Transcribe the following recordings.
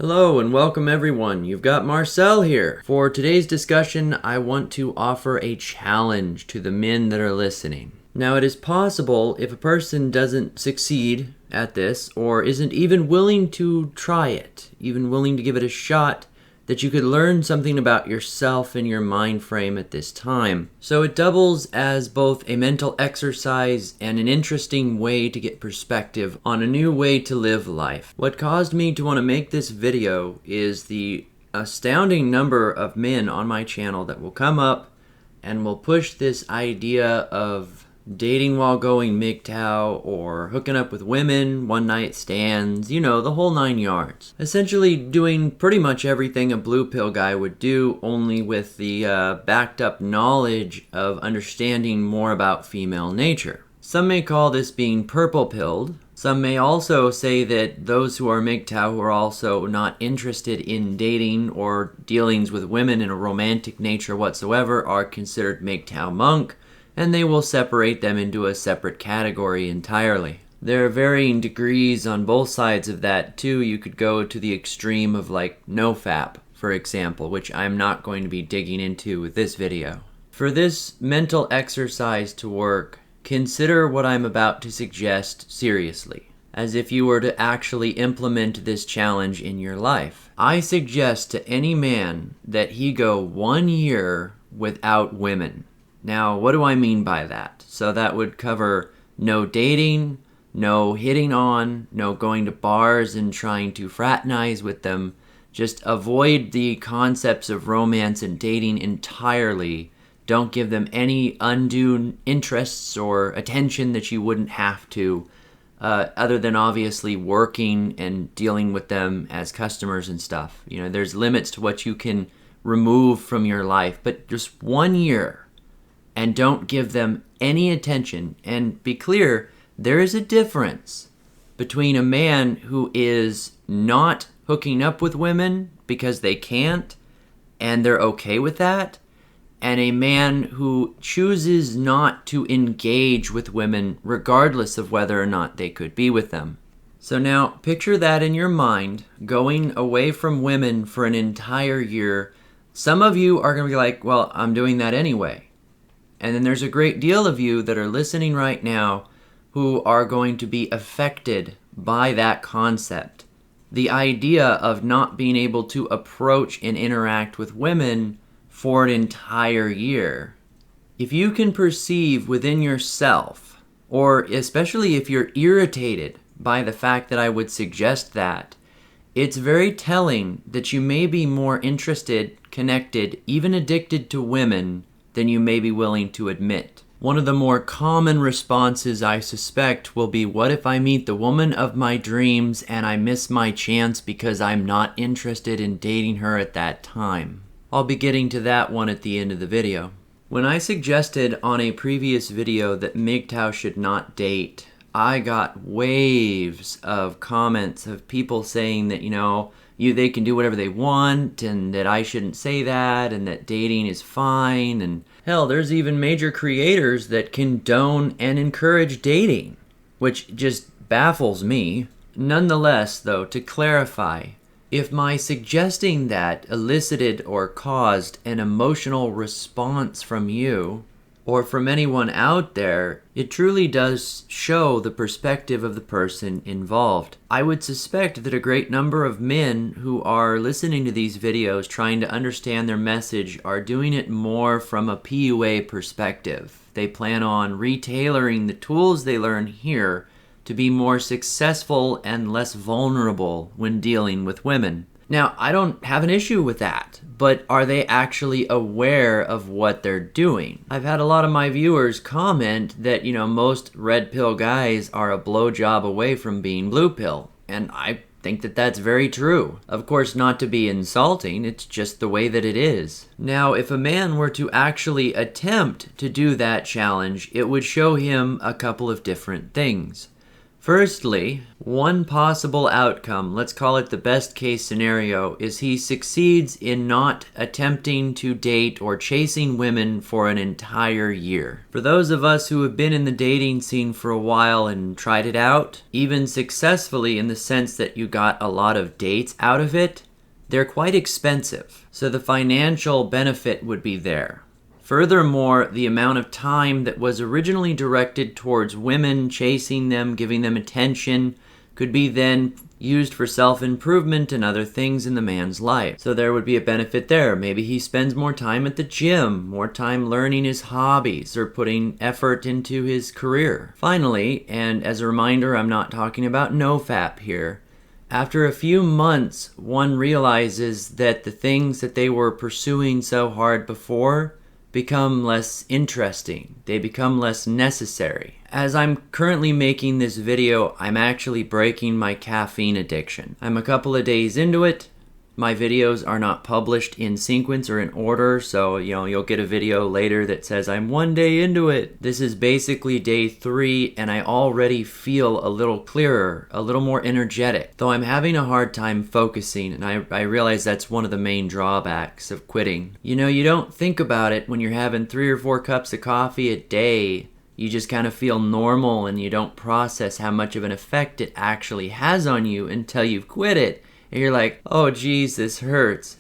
Hello and welcome everyone. You've got Marcel here. For today's discussion, I want to offer a challenge to the men that are listening. Now, it is possible if a person doesn't succeed at this or isn't even willing to try it, even willing to give it a shot, that you could learn something about yourself and your mind frame at this time. So it doubles as both a mental exercise and an interesting way to get perspective on a new way to live life. What caused me to want to make this video is the astounding number of men on my channel that will come up and will push this idea of dating while going MGTOW or hooking up with women, one-night stands, the whole 9 yards. Essentially doing pretty much everything a blue pill guy would do, only with the backed up knowledge of understanding more about female nature. Some may call this being purple pilled. Some may also say that those who are MGTOW who are also not interested in dating or dealings with women in a romantic nature whatsoever are considered MGTOW monk, and they will separate them into a separate category entirely. There are varying degrees on both sides of that too. You could go to the extreme of like nofap, for example, which I'm not going to be digging into with this video. For this mental exercise to work, consider what I'm about to suggest seriously, as if you were to actually implement this challenge in your life. I suggest to any man that he go 1 year without women. Now, what do I mean by that? So that would cover no dating, no hitting on, no going to bars and trying to fraternize with them. Just avoid the concepts of romance and dating entirely. Don't give them any undue interests or attention that you wouldn't have to, other than obviously working and dealing with them as customers and stuff. There's limits to what you can remove from your life, but just 1 year. And don't give them any attention. And be clear, there is a difference between a man who is not hooking up with women because they can't and they're okay with that, and a man who chooses not to engage with women regardless of whether or not they could be with them. So now picture that in your mind, going away from women for an entire year. Some of you are going to be like, well, I'm doing that anyway. And then there's a great deal of you that are listening right now who are going to be affected by that concept. The idea of not being able to approach and interact with women for an entire year. If you can perceive within yourself, or especially if you're irritated by the fact that I would suggest that, it's very telling that you may be more interested, connected, even addicted to women than you may be willing to admit. One of the more common responses, I suspect, will be, what if I meet the woman of my dreams and I miss my chance because I'm not interested in dating her at that time? I'll be getting to that one at the end of the video. When I suggested on a previous video that MGTOW should not date, I got waves of comments of people saying that, they can do whatever they want, and that I shouldn't say that, and that dating is fine, and hell, there's even major creators that condone and encourage dating, which just baffles me. Nonetheless, though, to clarify, if my suggesting that elicited or caused an emotional response from you, or from anyone out there, it truly does show the perspective of the person involved. I would suspect that a great number of men who are listening to these videos trying to understand their message are doing it more from a PUA perspective. They plan on retailoring the tools they learn here to be more successful and less vulnerable when dealing with women. Now, I don't have an issue with that, but are they actually aware of what they're doing? I've had a lot of my viewers comment that, most red pill guys are a blowjob away from being blue pill, and I think that that's very true. Of course, not to be insulting, it's just the way that it is. Now, if a man were to actually attempt to do that challenge, it would show him a couple of different things. Firstly, one possible outcome, let's call it the best case scenario, is he succeeds in not attempting to date or chasing women for an entire year. For those of us who have been in the dating scene for a while and tried it out, even successfully in the sense that you got a lot of dates out of it, they're quite expensive. So the financial benefit would be there. Furthermore, the amount of time that was originally directed towards women, chasing them, giving them attention, could be then used for self-improvement and other things in the man's life. So there would be a benefit there. Maybe he spends more time at the gym, more time learning his hobbies, or putting effort into his career. Finally, and as a reminder, I'm not talking about nofap here, after a few months, one realizes that the things that they were pursuing so hard before become less interesting. They become less necessary. As I'm currently making this video, I'm actually breaking my caffeine addiction. I'm a couple of days into it. My videos are not published in sequence or in order, so you'll get a video later that says I'm 1 day into it. This is basically day 3, and I already feel a little clearer, a little more energetic, though I'm having a hard time focusing, and I realize that's one of the main drawbacks of quitting. You don't think about it when you're having 3 or 4 cups of coffee a day. You just kind of feel normal, and you don't process how much of an effect it actually has on you until you've quit it. And you're like, oh geez, this hurts.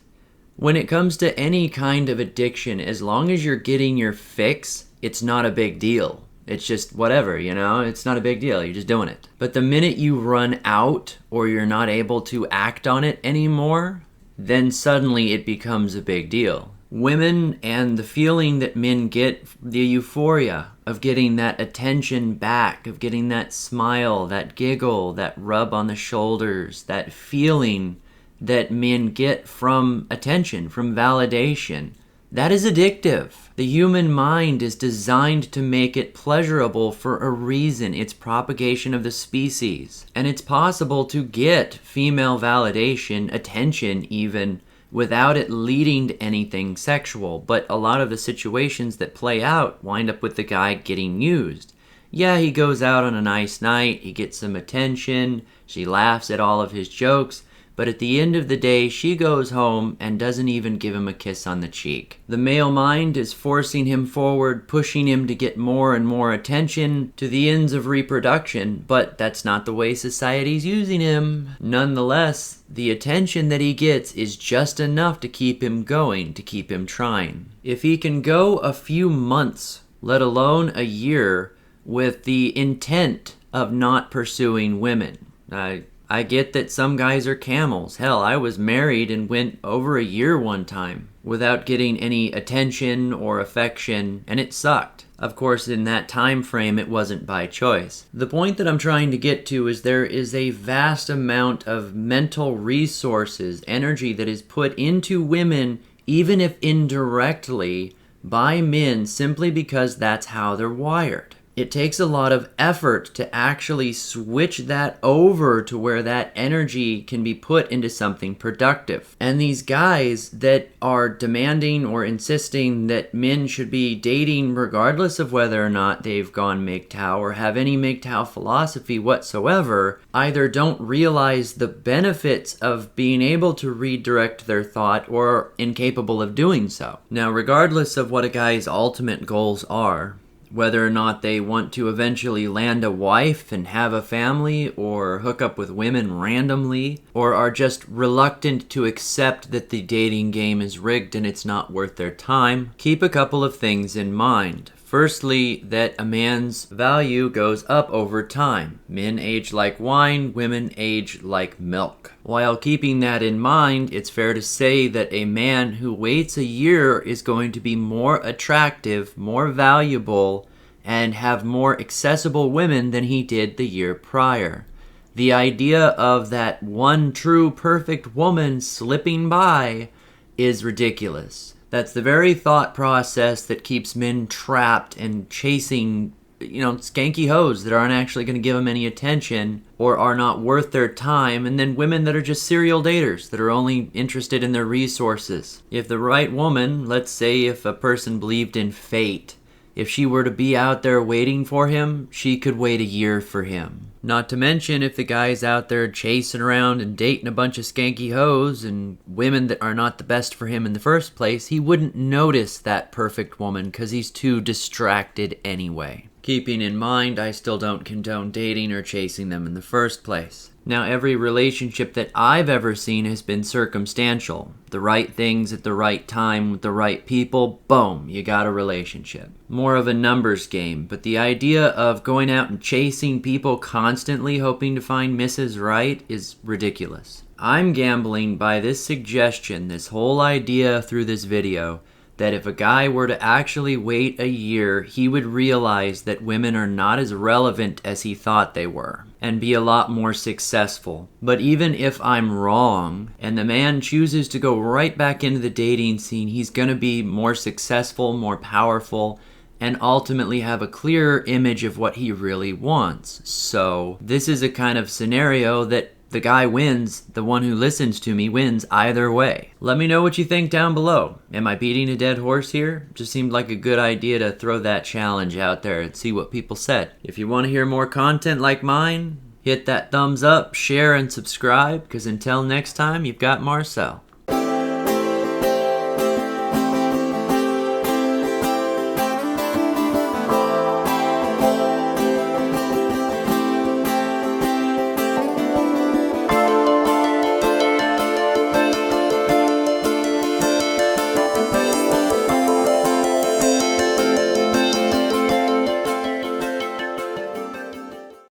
When it comes to any kind of addiction, as long as you're getting your fix, it's not a big deal. It's just whatever, it's not a big deal. You're just doing it. But the minute you run out or you're not able to act on it anymore, then suddenly it becomes a big deal. Women and the feeling that men get, the euphoria of getting that attention back, of getting that smile, that giggle, that rub on the shoulders, that feeling that men get from attention, from validation, that is addictive. The human mind is designed to make it pleasurable for a reason. It's propagation of the species. And it's possible to get female validation, attention even, without it leading to anything sexual. But a lot of the situations that play out wind up with the guy getting used. Yeah, he goes out on a nice night, he gets some attention, she laughs at all of his jokes, but at the end of the day, she goes home and doesn't even give him a kiss on the cheek. The male mind is forcing him forward, pushing him to get more and more attention to the ends of reproduction, but that's not the way society's using him. Nonetheless, the attention that he gets is just enough to keep him going, to keep him trying. If he can go a few months, let alone a year, with the intent of not pursuing women, I get that some guys are camels. Hell, I was married and went over a year one time without getting any attention or affection, and it sucked. Of course, in that time frame, it wasn't by choice. The point that I'm trying to get to is there is a vast amount of mental resources, energy that is put into women, even if indirectly, by men simply because that's how they're wired. It takes a lot of effort to actually switch that over to where that energy can be put into something productive. And these guys that are demanding or insisting that men should be dating regardless of whether or not they've gone MGTOW or have any MGTOW philosophy whatsoever, either don't realize the benefits of being able to redirect their thought or are incapable of doing so. Now, regardless of what a guy's ultimate goals are, whether or not they want to eventually land a wife and have a family, or hook up with women randomly, or are just reluctant to accept that the dating game is rigged and it's not worth their time, keep a couple of things in mind. Firstly, that a man's value goes up over time. Men age like wine, women age like milk. While keeping that in mind, it's fair to say that a man who waits a year is going to be more attractive, more valuable, and have more accessible women than he did the year prior. The idea of that one true perfect woman slipping by is ridiculous. That's the very thought process that keeps men trapped and chasing, skanky hoes that aren't actually going to give them any attention or are not worth their time, and then women that are just serial daters that are only interested in their resources. If the right woman, let's say if a person believed in fate, If she were to be out there waiting for him, she could wait a year for him. Not to mention, if the guy's out there chasing around and dating a bunch of skanky hoes and women that are not the best for him in the first place, he wouldn't notice that perfect woman because he's too distracted anyway. Keeping in mind, I still don't condone dating or chasing them in the first place. Now, every relationship that I've ever seen has been circumstantial. The right things at the right time with the right people, boom, you got a relationship. More of a numbers game, but the idea of going out and chasing people constantly hoping to find Mrs. Right is ridiculous. I'm gambling by this suggestion, this whole idea through this video, that if a guy were to actually wait a year, he would realize that women are not as relevant as he thought they were, and be a lot more successful. But even if I'm wrong, and the man chooses to go right back into the dating scene, he's gonna be more successful, more powerful, and ultimately have a clearer image of what he really wants. So this is a kind of scenario that the guy wins, the one who listens to me wins either way. Let me know what you think down below. Am I beating a dead horse here? Just seemed like a good idea to throw that challenge out there and see what people said. If you want to hear more content like mine, hit that thumbs up, share, and subscribe, because until next time, you've got Marcel.